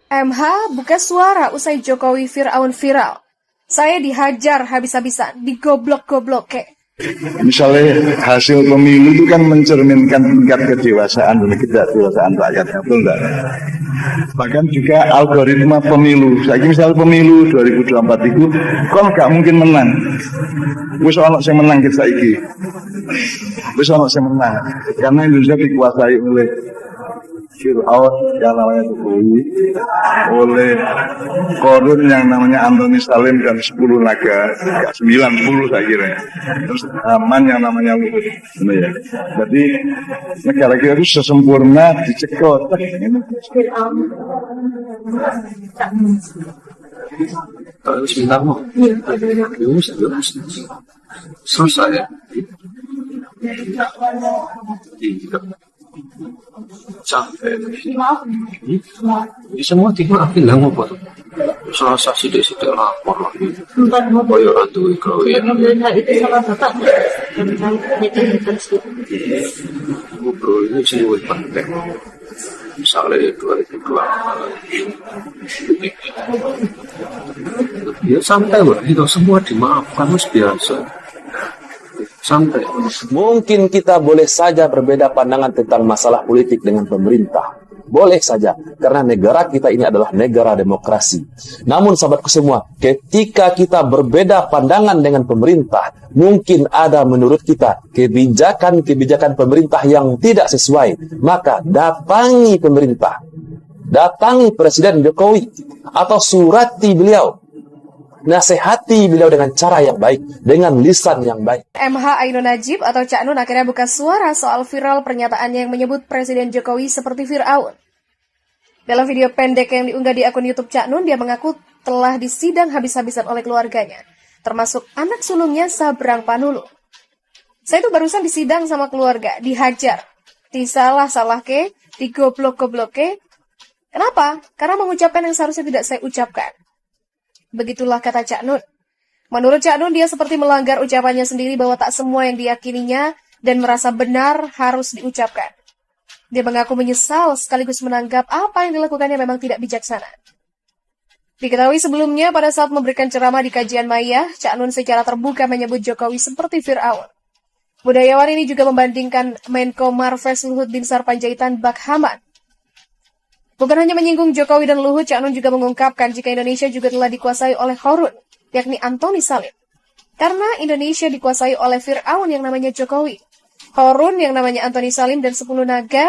MH buka suara usai Jokowi Fir'aun viral. Saya dihajar habis-habisan, digoblok-goblok kek. Misalnya hasil pemilu itu kan mencerminkan tingkat kedewasaan dan ketidakdewasaan rakyatnya, betul enggak? Bahkan juga algoritma pemilu. Saya misal pemilu 2024 itu kon gak mungkin menang. Wis ono sing menang kita saiki. Wis ono sing menang. Karena Indonesia dikuasai oleh Fir'aun yang namanya Jokowi, oleh Korun yang namanya Antoni Salim dan 10 naga, 90 saya kira. Terus Haman yang namanya Luhut. Ya. Jadi negara kita itu sesempurna dicekot. Sebentar mau. Selesai ya. Capek. Semua dimaafin lah ngopo. Selasa sidik-sidik lapor lagi. Koyo rantu iku ya. Itu sama bapak. Ngobrol ini semua penting. Misalnya 2024. Ya santai lah, itu semua dimaafkan mas biasa. Santai. Mungkin kita boleh saja berbeda pandangan tentang masalah politik dengan pemerintah. Boleh saja, karena negara kita ini adalah negara demokrasi. Namun sahabatku semua, ketika kita berbeda pandangan dengan pemerintah, mungkin ada menurut kita kebijakan-kebijakan pemerintah yang tidak sesuai. Maka datangi pemerintah, datangi Presiden Jokowi, atau surati beliau. Nasihati beliau dengan cara yang baik, dengan lisan yang baik. MH Ainun Najib atau Cak Nun akhirnya buka suara soal viral pernyataannya yang menyebut Presiden Jokowi seperti Fir'aun. Dalam video pendek yang diunggah di akun YouTube Cak Nun, dia mengaku telah disidang habis-habisan oleh keluarganya, termasuk anak sulungnya Sabrang Panulu. Saya itu barusan disidang sama keluarga, dihajar, disalah-salah digoblok-goblok ke. Kenapa? Karena mengucapkan yang seharusnya tidak saya ucapkan. Begitulah kata Cak Nun. Menurut Cak Nun, dia seperti melanggar ucapannya sendiri bahwa tak semua yang diyakininya dan merasa benar harus diucapkan. Dia mengaku menyesal sekaligus menanggap apa yang dilakukannya memang tidak bijaksana. Diketahui sebelumnya pada saat memberikan ceramah di kajian Maya, Cak Nun secara terbuka menyebut Jokowi seperti Fir'aun. Budayawan ini juga membandingkan Menko Marves Luhut Binsar Panjaitan Bak Haman. Bukan hanya menyinggung Jokowi dan Luhut, Cak Nun juga mengungkapkan jika Indonesia juga telah dikuasai oleh Harun, yakni Antoni Salim. Karena Indonesia dikuasai oleh Fir'aun yang namanya Jokowi, Harun yang namanya Antoni Salim dan 10 naga,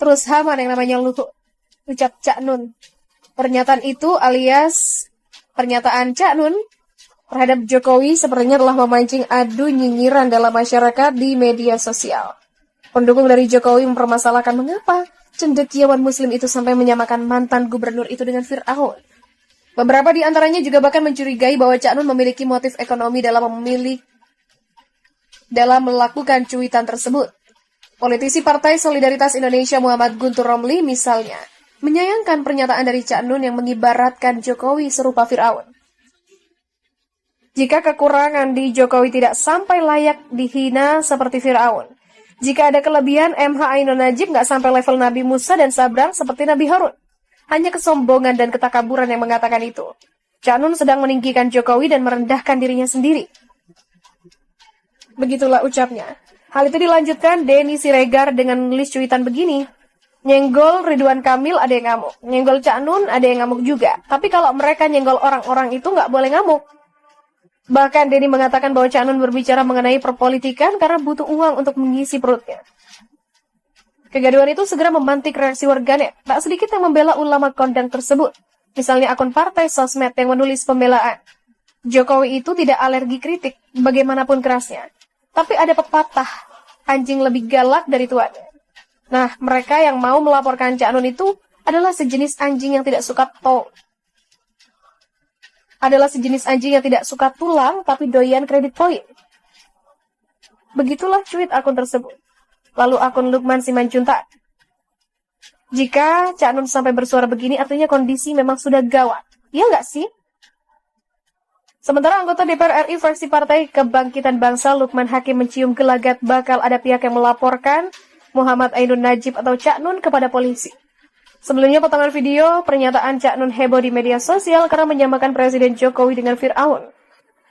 terus Haman yang namanya Luhut. Ucap Cak Nun. Pernyataan itu alias pernyataan Cak Nun terhadap Jokowi sepertinya telah memancing adu nyinyiran dalam masyarakat di media sosial. Pendukung dari Jokowi mempermasalahkan mengapa cendekiawan muslim itu sampai menyamakan mantan gubernur itu dengan Fir'aun. Beberapa di antaranya juga bahkan mencurigai bahwa Cak Nun memiliki motif ekonomi dalam melakukan cuitan tersebut. Politisi Partai Solidaritas Indonesia Muhammad Guntur Romli misalnya menyayangkan pernyataan dari Cak Nun yang mengibaratkan Jokowi serupa Fir'aun. Jika kekurangan di Jokowi tidak sampai layak dihina seperti Fir'aun, jika ada kelebihan, MH Ainun Najib nggak sampai level Nabi Musa dan Sabrang seperti Nabi Harun. Hanya kesombongan dan ketakaburan yang mengatakan itu. Cak Nun sedang meninggikan Jokowi dan merendahkan dirinya sendiri. Begitulah ucapnya. Hal itu dilanjutkan Denny Siregar dengan menulis cuitan begini. Nyenggol Ridwan Kamil ada yang ngamuk. Nyenggol Cak Nun ada yang ngamuk juga. Tapi kalau mereka nyenggol orang-orang itu nggak boleh ngamuk. Bahkan Denny mengatakan bahwa Cak Nun berbicara mengenai perpolitikan karena butuh uang untuk mengisi perutnya. Kegaduhan itu segera memantik reaksi warganet. Tak sedikit yang membela ulama kondang tersebut. Misalnya akun partai sosmed yang menulis pembelaan. Jokowi itu tidak alergi kritik, bagaimanapun kerasnya. Tapi ada pepatah, anjing lebih galak dari tuannya. Nah, mereka yang mau melaporkan Cak Nun itu adalah sejenis anjing yang tidak suka tulang, tapi doyan kredit poin. Begitulah tweet akun tersebut. Lalu akun Lukman Simanjuntak. Jika Cak Nun sampai bersuara begini, artinya kondisi memang sudah gawat. Ya nggak sih? Sementara anggota DPR RI fraksi Partai Kebangkitan Bangsa Lukman Hakim mencium gelagat bakal ada pihak yang melaporkan Muhammad Ainun Najib atau Cak Nun kepada polisi. Sebelumnya potongan video pernyataan Cak Nun heboh di media sosial karena menyamakan Presiden Jokowi dengan Fir'aun.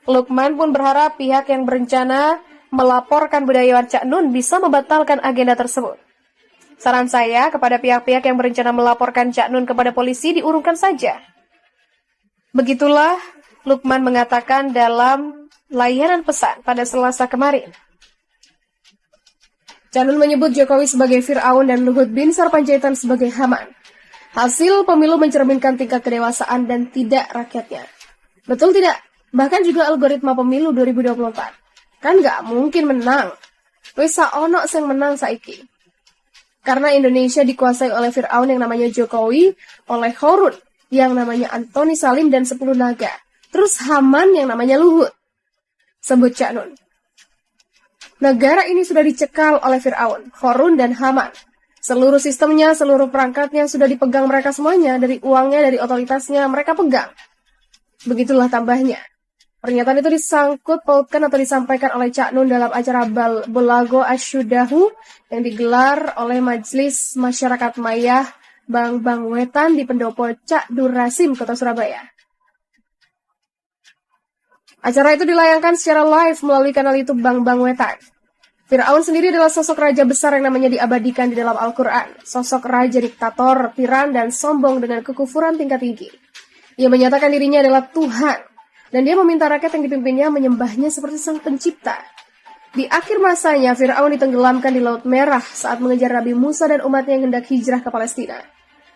Lukman pun berharap pihak yang berencana melaporkan budayawan Cak Nun bisa membatalkan agenda tersebut. Saran saya kepada pihak-pihak yang berencana melaporkan Cak Nun kepada polisi diurungkan saja. Begitulah Lukman mengatakan dalam layanan pesan pada Selasa kemarin. Cak Nun menyebut Jokowi sebagai Fir'aun dan Luhut Binsar Panjaitan sebagai Haman. Hasil pemilu mencerminkan tingkat kedewasaan dan tidak rakyatnya. Betul tidak? Bahkan juga algoritma pemilu 2024. Kan nggak mungkin menang. Wis ono sing menang saiki. Karena Indonesia dikuasai oleh Fir'aun yang namanya Jokowi, oleh Harun yang namanya Antoni Salim dan 10 naga. Terus Haman yang namanya Luhut. Sebut Cak Nun. Negara ini sudah dicekal oleh Fir'aun, Harun dan Haman. Seluruh sistemnya, seluruh perangkatnya sudah dipegang mereka semuanya, dari uangnya, dari otoritasnya, mereka pegang. Begitulah tambahnya. Pernyataan itu disangkut pautkan atau disampaikan oleh Cak Nun dalam acara Belago Asyudahu yang digelar oleh Majelis Masyarakat Mayah Bang Wetan di Pendopo Cak Durasim, Kota Surabaya. Acara itu dilayangkan secara live melalui kanal YouTube Bang Wetan. Fir'aun sendiri adalah sosok raja besar yang namanya diabadikan di dalam Al-Quran. Sosok raja diktator, tiran, dan sombong dengan kekufuran tingkat tinggi. Ia menyatakan dirinya adalah Tuhan. Dan dia meminta rakyat yang dipimpinnya menyembahnya seperti sang pencipta. Di akhir masanya, Fir'aun ditenggelamkan di Laut Merah saat mengejar Nabi Musa dan umatnya yang hendak hijrah ke Palestina.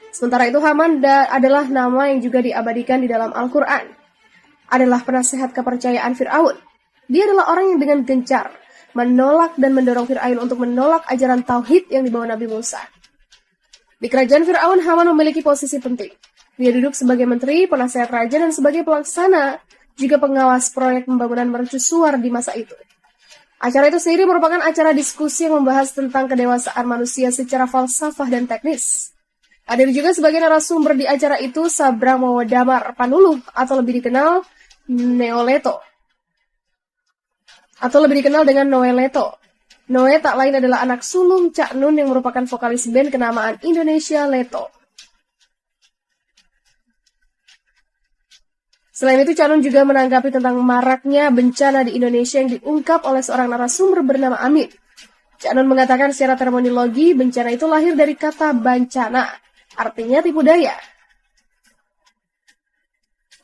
Sementara itu Haman adalah nama yang juga diabadikan di dalam Al-Quran. Adalah penasehat kepercayaan Fir'aun. Dia adalah orang yang dengan gencar menolak dan mendorong Fir'aun untuk menolak ajaran Tauhid yang dibawa Nabi Musa. Di kerajaan Fir'aun, Haman memiliki posisi penting. Dia duduk sebagai menteri, penasehat raja, dan sebagai pelaksana, juga pengawas proyek pembangunan mercusuar di masa itu. Acara itu sendiri merupakan acara diskusi yang membahas tentang kedewasaan manusia secara falsafah dan teknis. Hadir juga sebagai narasumber di acara itu Sabrang Mawadamar Panuluh atau lebih dikenal Neoleto. Atau lebih dikenal dengan Noe Leto. Noe tak lain adalah anak sulung Cak Nun yang merupakan vokalis band kenamaan Indonesia Leto. Selain itu, Cak Nun juga menanggapi tentang maraknya bencana di Indonesia yang diungkap oleh seorang narasumber bernama Amin. Cak Nun mengatakan secara terminologi, bencana itu lahir dari kata bancana, artinya tipu daya.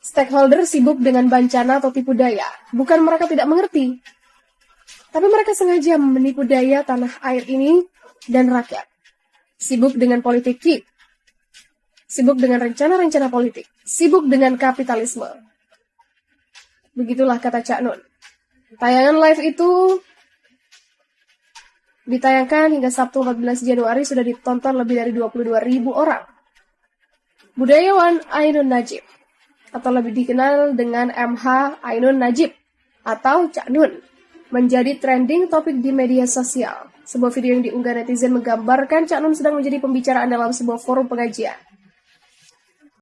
Stakeholder sibuk dengan bencana atau tipu daya, bukan mereka tidak mengerti. Tapi mereka sengaja menipu daya tanah air ini dan rakyat. Sibuk dengan politik kick. Sibuk dengan rencana-rencana politik. Sibuk dengan kapitalisme. Begitulah kata Cak Nun. Tayangan live itu ditayangkan hingga Sabtu 14 Januari sudah ditonton lebih dari 22.000 orang. Budayawan Ainun Najib, atau lebih dikenal dengan MH Ainun Najib, atau Cak Nun, menjadi trending topik di media sosial. Sebuah video yang diunggah netizen menggambarkan Cak Nun sedang menjadi pembicaraan dalam sebuah forum pengajian.